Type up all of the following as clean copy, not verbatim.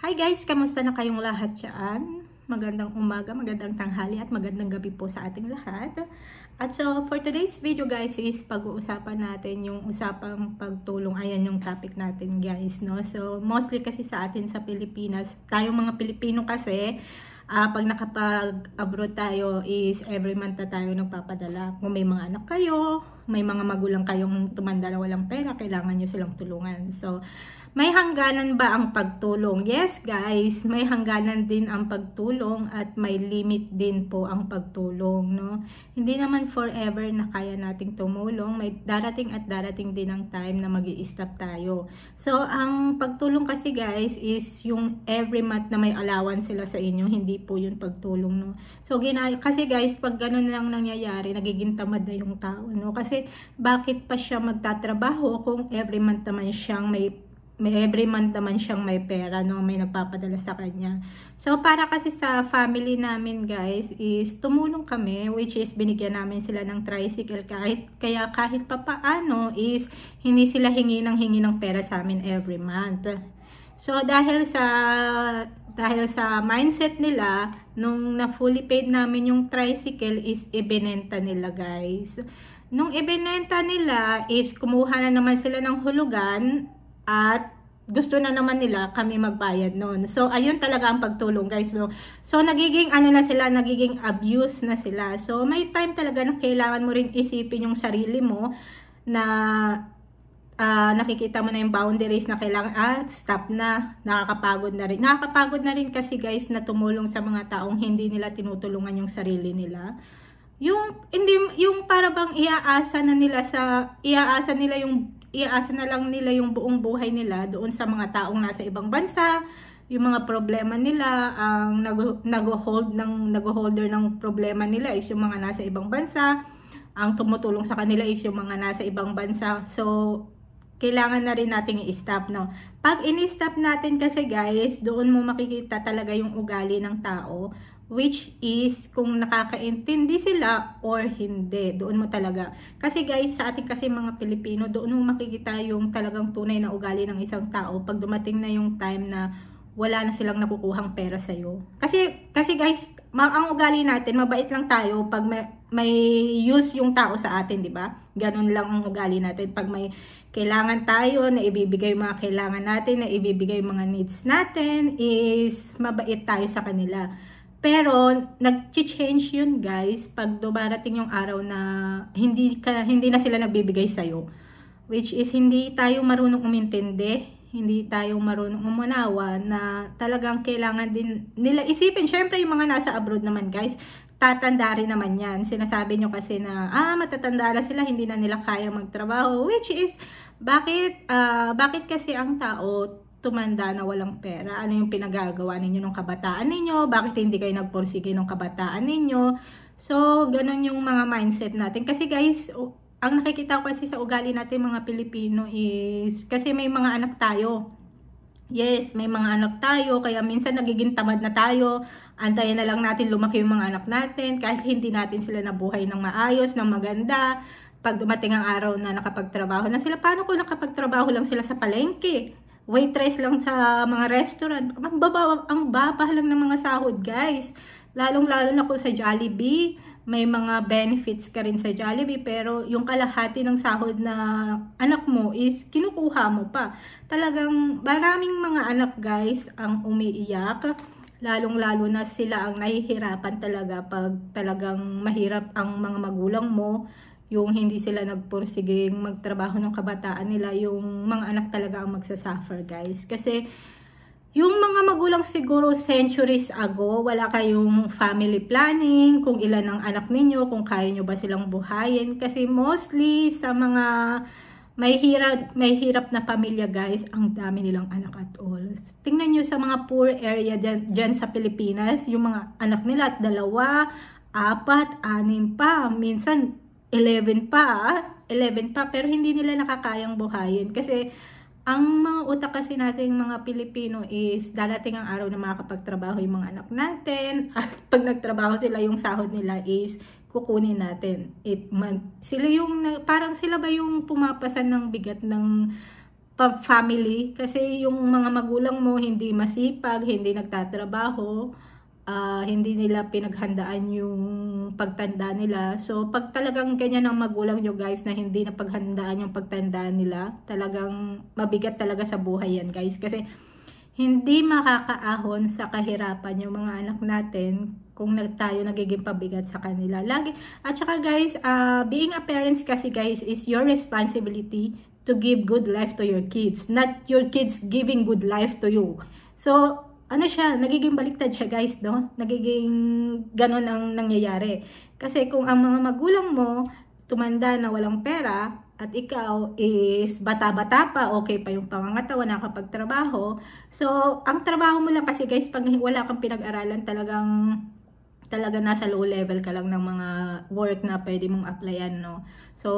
Hi guys, kamusta na kayong lahat dyan? Magandang umaga, magandang tanghali at magandang gabi po sa ating lahat. At so for today's video guys is pag-uusapan natin yung usapang pagtulong. Ayan yung topic natin guys, no? So mostly kasi sa atin sa Pilipinas, tayong mga Pilipino kasi pag nakapag-abroad tayo is every month na tayo nagpapadala. Kung may mga anak kayo, may mga magulang kayong tumanda na walang pera, kailangan nyo silang tulungan. So may hangganan ba ang pagtulong? Yes guys, may hangganan din ang pagtulong at may limit din po ang pagtulong, no? Hindi naman forever na kaya nating tumulong. May darating at darating din ang time na magi-stop tayo. So ang pagtulong kasi guys is yung every month na may allowance sila sa inyo, hindi po yun pagtulong, no? So kasi guys, pag ganun lang nangyayari, nagiging tamad na yung tao, no? Kasi bakit pa siya magtatrabaho kung every month naman siyang may pera, no, may nagpapadala sa kanya. So para kasi sa family namin guys is tumulong kami, which is binigyan namin sila ng tricycle kaya kahit papaano is hindi sila hingi ng pera sa amin every month. So dahil sa mindset nila, nung na fully paid namin yung tricycle is ibinenta nila guys. Nung ibinenta nila is kumuha na naman sila ng hulugan at gusto na naman nila kami magbayad noon. So ayun talaga ang pagtulong guys, no. So nagiging nagiging abuse na sila. So may time talaga na kailangan mo rin isipin yung sarili mo na nakikita mo na yung boundaries na kailangan stop na, nakakapagod na rin kasi guys na tumulong sa mga taong hindi nila tinutulungan yung sarili nila. Yung para bang iaasa na lang nila yung buong buhay nila doon sa mga taong nasa ibang bansa. Yung mga problema nila, ang nag-holder ng problema nila is yung mga nasa ibang bansa. Ang tumutulong sa kanila is yung mga nasa ibang bansa. So kailangan na rin nating i-stop, no? Pag in-stop natin kasi guys, doon mo makikita talaga yung ugali ng tao, which is kung nakakaintindi sila or hindi. Doon mo talaga. Kasi guys, sa ating kasi mga Pilipino, doon mo makikita yung talagang tunay na ugali ng isang tao pag dumating na yung time na wala na silang nakukuhang pera sa'yo. Kasi guys, ang ugali natin, mabait lang tayo pag may use yung tao sa atin, di ba? Ganun lang ang ugali natin. Pag may kailangan tayo na ibibigay yung mga kailangan natin, na ibibigay yung mga needs natin, is mabait tayo sa kanila. Pero nag-change yun guys pag dumarating yung araw na hindi na sila nagbibigay sa'yo. Which is hindi tayo marunong umintindi, hindi tayo marunong umunawa na talagang kailangan din nila isipin. Syempre yung mga nasa abroad naman guys, tatanda rin naman yan. Sinasabi nyo kasi na matatanda na sila, hindi na nila kaya magtrabaho. Which is bakit kasi ang tao tumanda na walang pera? Ano yung pinagagawa ninyo ng kabataan ninyo? Bakit hindi kayo nagpursige ng kabataan ninyo? So, ganun yung mga mindset natin. Kasi guys, ang nakikita ko kasi sa ugali natin mga Pilipino is, kasi may mga anak tayo. Yes, may mga anak tayo, kaya minsan nagiging tamad na tayo. Antayin na lang natin lumaki yung mga anak natin, kahit hindi natin sila nabuhay ng maayos, ng maganda. Pag dumating ang araw na nakapagtrabaho na sila, paano kung nakapagtrabaho lang sila sa palengke? Waitress lang sa mga restaurant, ang baba lang ng mga sahod guys. Lalong-lalo na kung sa Jollibee, may mga benefits ka rin sa Jollibee, pero yung kalahati ng sahod na anak mo is kinukuha mo pa. Talagang maraming mga anak guys ang umiiyak, lalong-lalo na sila ang nahihirapan talaga pag talagang mahirap ang mga magulang mo. Yung hindi sila nagpursiging magtrabaho ng kabataan nila, yung mga anak talaga ang magsasuffer guys. Kasi yung mga magulang siguro centuries ago, wala kayong family planning, kung ilan ang anak ninyo, kung kaya nyo ba silang buhayin. Kasi mostly sa mga may hirap na pamilya guys, ang dami nilang anak at all. Tingnan nyo sa mga poor area dyan sa Pilipinas, yung mga anak nila at 2, 4, 6 pa, minsan 11 pa, pero hindi nila nakakayang buhayin. Kasi ang mga utak kasi natin mga Pilipino is darating ang araw na makakapagtrabaho yung mga anak natin, at pag nagtrabaho sila, yung sahod nila is kukunin natin. Parang sila ba yung pumapasan ng bigat ng family, kasi yung mga magulang mo hindi masipag, hindi nagtatrabaho, hindi nila pinaghandaan yung pagtanda nila. So pag talagang ganyan ang magulang nyo guys, na hindi na paghandaan yung pagtanda nila, talagang mabigat talaga sa buhay yan guys, kasi hindi makakaahon sa kahirapan yung mga anak natin kung tayo nagiging pabigat sa kanila lagi. At saka guys, being a parents kasi guys is your responsibility to give good life to your kids, not your kids giving good life to you. So ano siya, nagiging baliktad siya guys, no? Nagiging ganon ang nangyayari. Kasi kung ang mga magulang mo tumanda na walang pera, at ikaw is bata-bata pa, okay pa yung pangangatawan, nakapagtrabaho. So, ang trabaho mo lang kasi guys, pag wala kang pinag-aralan, talaga nasa low level ka lang ng mga work na pwede mong applyan, no? So,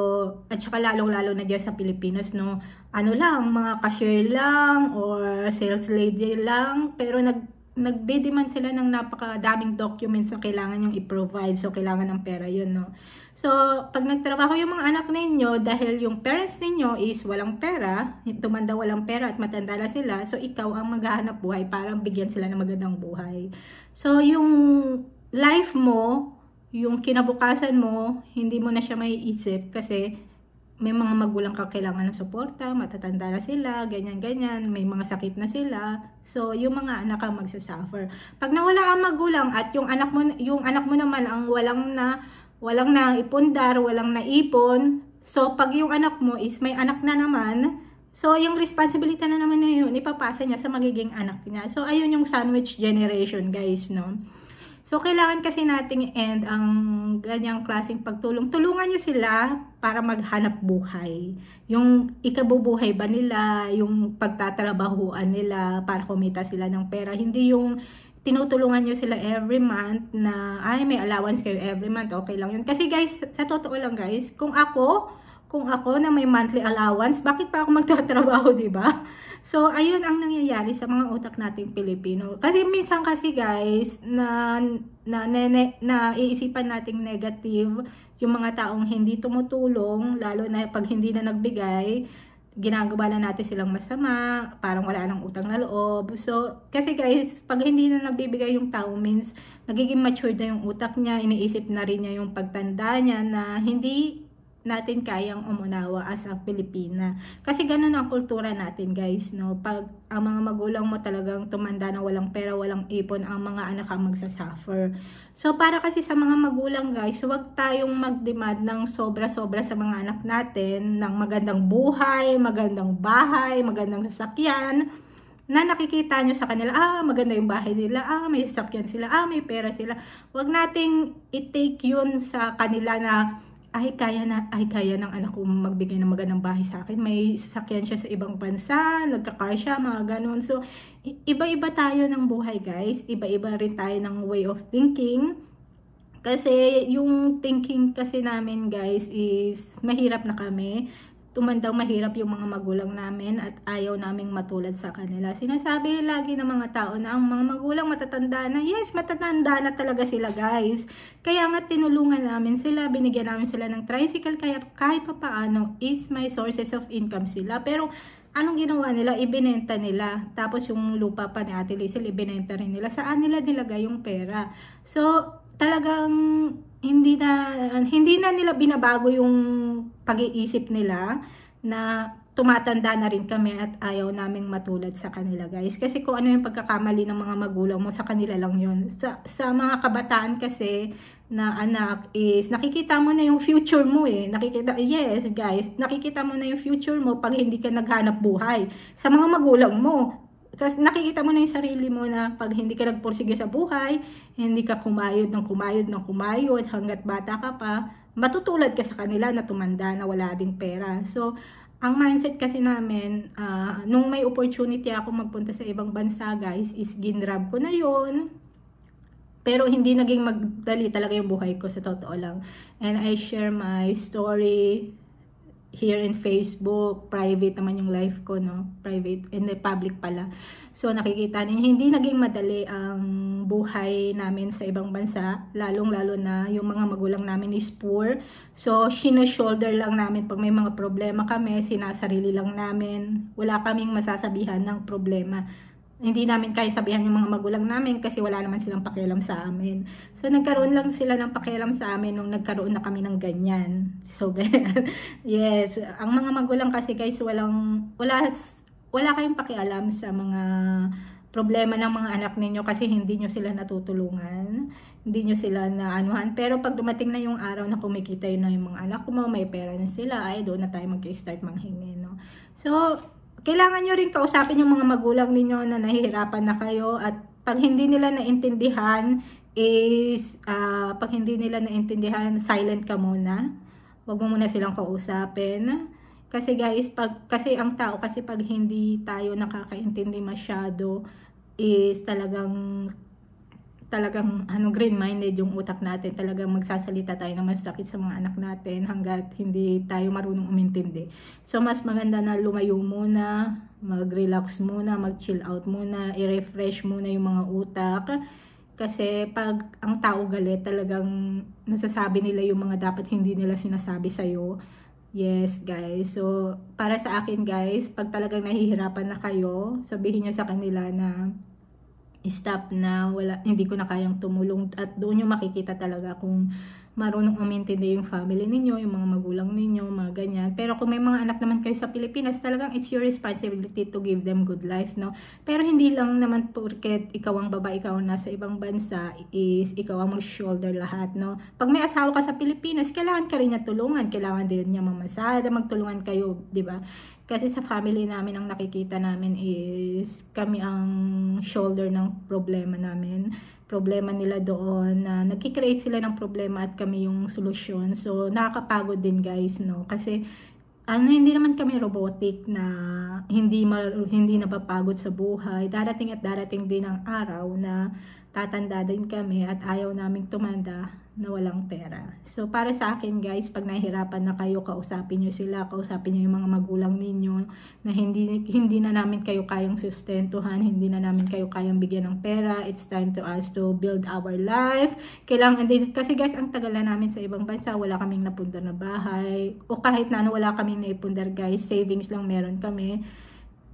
at saka lalong-lalo na dyan sa Pilipinas, no? Ano lang, mga cashier lang or sales lady lang, pero nagde-demand sila ng napakadaming documents na kailangan yung i-provide. So, kailangan ng pera yun, no? So, pag nagtrabaho yung mga anak ninyo, dahil yung parents ninyo is walang pera, tumanda walang pera at matanda na sila, so ikaw ang maghahanap buhay para bigyan sila ng magandang buhay. So, yung life mo, yung kinabukasan mo, hindi mo na siya maiisip kasi may mga magulang ka kailangan ng suporta, matatanda na sila, ganyan-ganyan, may mga sakit na sila. So, yung mga anak ang magsasuffer. Pag nawala ang magulang at yung anak mo naman ang walang na ipundar, walang naipon. So, pag yung anak mo is may anak na naman, so yung responsibility na naman na yun, ipapasa niya sa magiging anak niya. So, ayun yung sandwich generation guys, no? So, kailangan kasi nating end ang ganyang klaseng pagtulong. Tulungan nyo sila para maghanap buhay. Yung ikabubuhay ba nila, yung pagtatrabahuan nila para kumita sila ng pera. Hindi yung tinutulungan nyo sila every month na, ay, may allowance kayo every month, okay lang yun. Kasi guys, sa totoo lang guys, kung ako na may monthly allowance, bakit pa ako magtatrabaho, diba? So, ayun ang nangyayari sa mga utak nating Pilipino. Kasi minsan kasi guys, na iisipan nating negative yung mga taong hindi tumutulong, lalo na pag hindi na nagbigay, ginagawa na natin silang masama, parang wala nang utang na loob. So, kasi guys, pag hindi na nagbibigay yung tao means, nagiging matured na yung utak niya, iniisip na rin niya yung pagtanda niya na hindi natin kayang umunawa as a Pilipina. Kasi ganun ang kultura natin guys, no? Pag ang mga magulang mo talagang tumanda na walang pera, walang ipon, ang mga anak ang magsasuffer. So para kasi sa mga magulang guys, huwag tayong mag-demand ng sobra-sobra sa mga anak natin, ng magandang buhay, magandang bahay, magandang sasakyan, na nakikita nyo sa kanila, maganda yung bahay nila, may sasakyan sila, may pera sila. Huwag nating i-take yun sa kanila na ay kaya ng anak ko magbigay ng magandang bahay sa akin. May sasakyan siya sa ibang bansa, nagka-car siya, mga ganun. So, iba-iba tayo ng buhay guys. Iba-iba rin tayo ng way of thinking. Kasi yung thinking kasi namin guys is mahirap na kami. Tumandang mahirap yung mga magulang namin at ayaw naming matulad sa kanila. Sinasabi lagi ng mga tao na ang mga magulang matatanda na. Yes, matatanda na talaga sila guys. Kaya nga tinulungan namin sila, binigyan namin sila ng tricycle, kaya kahit pa paano is may sources of income sila. Pero anong ginawa nila? Ibinenta nila. Tapos yung lupa pa ni Ate Liesel, ibinenta rin nila. Saan nila nilagay yung pera? So, talagang hindi na nila binabago yung pag-iisip nila na tumatanda na rin kami at ayaw naming matulad sa kanila guys. Kasi kung ano yung pagkakamali ng mga magulang mo, sa kanila lang yun. Sa mga kabataan kasi na anak is nakikita mo na yung future mo eh. Yes guys, nakikita mo na yung future mo pag hindi ka naghanap buhay sa mga magulang mo. Kasi nakikita mo na yung sarili mo na pag hindi ka nagpursige sa buhay, hindi ka kumayod hanggat bata ka pa, matutulad ka sa kanila na tumanda na wala ding pera. So, ang mindset kasi namin, nung may opportunity ako magpunta sa ibang bansa guys, is ginrab ko na yon. Pero hindi naging magdali talaga yung buhay ko sa totoo lang. And I share my story here in Facebook, private naman yung life ko, no? Private, and public pala. So, nakikita ninyo, hindi naging madali ang buhay namin sa ibang bansa, lalong-lalo na yung mga magulang namin is poor. So, shoulder lang namin pag may mga problema kami, sinasarili lang namin. Wala kaming masasabihan ng problema. Hindi namin kaya sabihan yung mga magulang namin kasi wala naman silang pakialam sa amin. So, nagkaroon lang sila ng pakialam sa amin nung nagkaroon na kami ng ganyan. So, ganyan. Yes. Ang mga magulang kasi guys, wala kayong pakialam sa mga problema ng mga anak ninyo kasi hindi nyo sila natutulungan. Hindi nyo sila naanuhan. Pero pag dumating na yung araw na kumikita yun na yung mga anak mo, may pera na sila, ay doon na tayo mag-start manghingi, no? So, kailangan nyo rin kausapin yung mga magulang ninyo na nahihirapan na kayo, at pag hindi nila naintindihan silent ka muna. Huwag mo muna silang kausapin. Kasi guys, kasi ang tao, kasi pag hindi tayo nakakaintindi masyado, is talagang green-minded yung utak natin. Talagang magsasalita tayo ng masakit sa mga anak natin hanggat hindi tayo marunong umintindi. So, mas maganda na lumayo muna, mag-relax muna, mag-chill out muna, i-refresh muna yung mga utak. Kasi pag ang tao galit, talagang nasasabi nila yung mga dapat hindi nila sinasabi sa'yo. Yes, guys. So, para sa akin, guys, pag talagang nahihirapan na kayo, sabihin nyo sa kanila na stop na, hindi ko na kayang tumulong, at doon yung makikita talaga kung marunong umintindi yung family ninyo, yung mga magulang ninyo, mga ganyan. Pero kung may mga anak naman kayo sa Pilipinas, talagang it's your responsibility to give them good life, no? Pero hindi lang naman porket ikaw ang babae, ikaw ang nasa ibang bansa, is ikaw ang mag-shoulder lahat, no? Pag may asawa ka sa Pilipinas, kailangan ka rin niya tulungan, kailangan din niya mamasada, magtulungan kayo, di ba? Kasi sa family namin, ang nakikita namin is kami ang shoulder ng problema namin. Problema nila doon na nagki-create sila ng problema at kami yung solusyon. So, nakakapagod din guys, no? Kasi hindi naman kami robotic na hindi napapagod sa buhay. Darating at darating din ang araw na tatanda din kami at ayaw naming tumanda na walang pera. So, para sa akin guys, pag nahihirapan na kayo, kausapin nyo sila, kausapin nyo yung mga magulang ninyo na hindi na namin kayo kayang sustentuhan, hindi na namin kayo kayang bigyan ng pera. It's time to us to build our life. Kailangan din, kasi guys, ang tagal na namin sa ibang bansa, wala kaming napundar na bahay, o kahit na wala kaming naipundar guys, savings lang meron kami.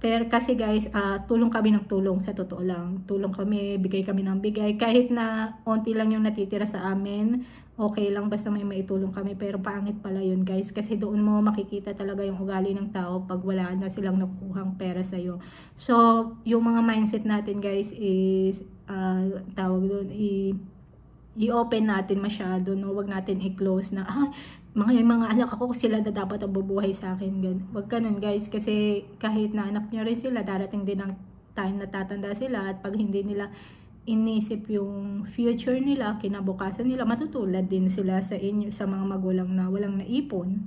Pero kasi guys, tulong kami ng tulong, sa totoo lang. Tulong kami, bigay kami ng bigay. Kahit na onti lang yung natitira sa amin, okay lang basta may maitulong kami. Pero pangit pala yun guys. Kasi doon mo makikita talaga yung ugali ng tao pag wala na silang nakukuhang pera sa'yo. So, yung mga mindset natin guys is, tawag doon, i-open natin masyado, no? Wag natin i-close na, mga anak ako, sila na dapat ang bubuhay sa akin. Wag ganun guys, kasi kahit na anak nyo rin sila, darating din ang time na tatanda sila, at pag hindi nila inisip yung future nila, kinabukasan nila, matutulad din sila sa inyo, sa mga magulang na walang naipon.